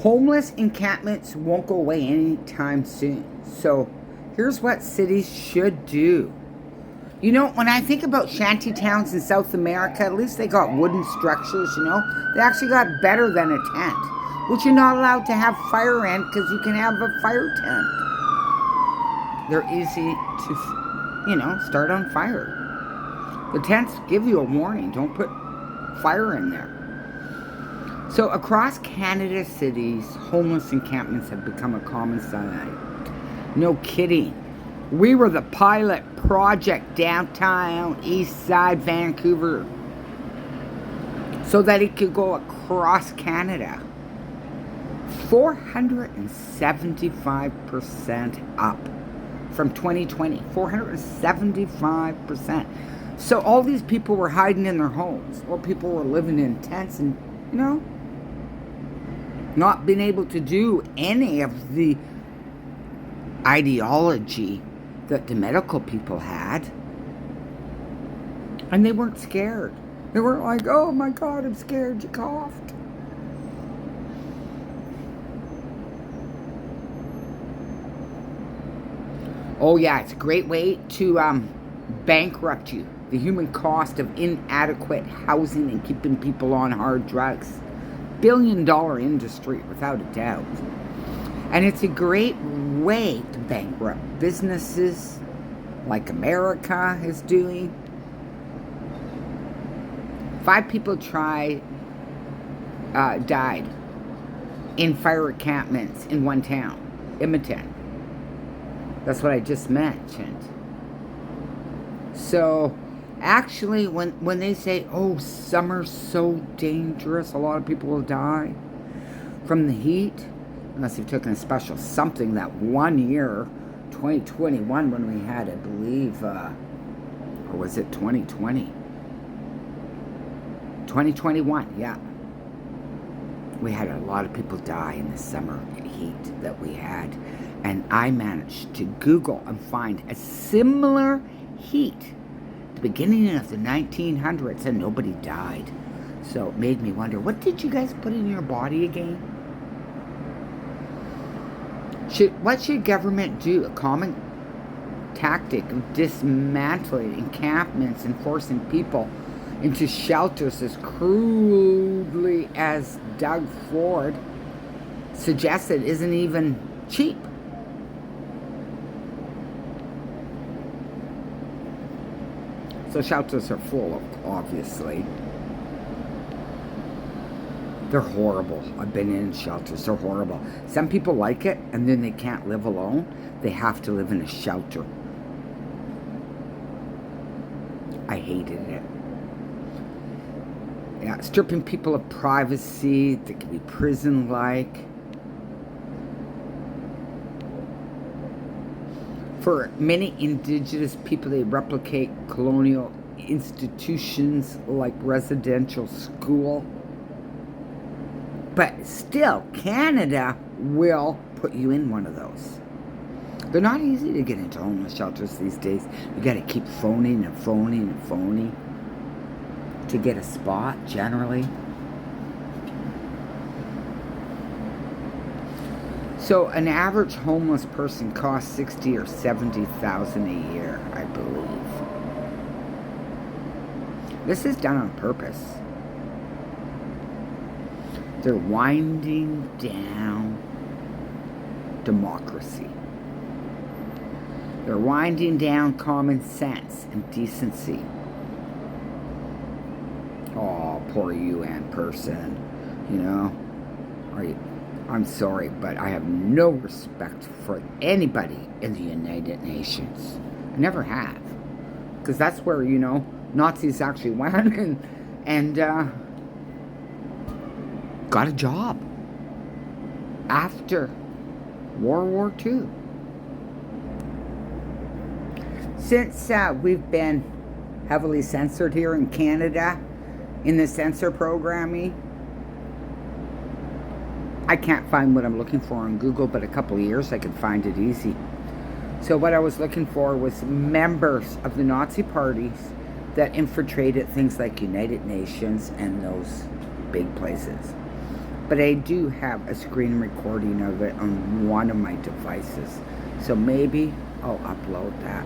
Homeless encampments won't go away anytime soon. So here's what cities should do. You know, when I think about shanty towns in South America, at least they got wooden structures, you know. They actually got better than a tent, which you're not allowed to have fire in because you can have a fire tent. They're easy to, start on fire. The tents give you a warning. Don't put fire in there. So across Canada's cities, homeless encampments have become a common sight. No kidding. We were the pilot project downtown East Side Vancouver so that it could go across Canada. 475% up from 2020. 475%. So all these people were hiding in their homes, or people were living in tents and, not being able to do any of the ideology that the medical people had. And they weren't scared. They weren't like, oh my God, I'm scared, you coughed. Oh yeah, it's a great way to bankrupt you. The human cost of inadequate housing and keeping people on hard drugs. $1 billion industry, without a doubt. And it's a great way to bankrupt businesses like America is doing. 5 people died in fire encampments in one town, Edmonton. That's what I just mentioned. So, actually, when they say, oh, summer's so dangerous, a lot of people will die from the heat, unless you've taken a special something that one year, 2021, when we had, I believe, or was it 2020? 2021, yeah. We had a lot of people die in the summer heat that we had. And I managed to Google and find a similar heat at the beginning of the 1900s, and nobody died. So it made me wonder, what did you guys put in your body again? What should government do? A common tactic of dismantling encampments and forcing people into shelters as crudely as Doug Ford suggested isn't even cheap. So shelters are full, obviously. They're horrible. I've been in shelters. They're horrible. Some people like it, and then they can't live alone. They have to live in a shelter. I hated it. Yeah, stripping people of privacy. That can be prison-like. For many Indigenous people, they replicate colonial institutions like residential school. But still, Canada will put you in one of those. They're not easy to get into homeless shelters these days. You got to keep phoning and phoning and phoning to get a spot, generally. So an average homeless person costs $60,000 or $70,000 a year, I believe. This is done on purpose. They're winding down democracy. They're winding down common sense and decency. Oh, poor UN person, I'm sorry, but I have no respect for anybody in the United Nations. I never have. Because that's where, Nazis actually went and got a job after World War II. Since we've been heavily censored here in Canada in the censor programming, I can't find what I'm looking for on Google, but a couple of years I could find it easy. So what I was looking for was members of the Nazi parties that infiltrated things like United Nations and those big places. But I do have a screen recording of it on one of my devices. So maybe I'll upload that.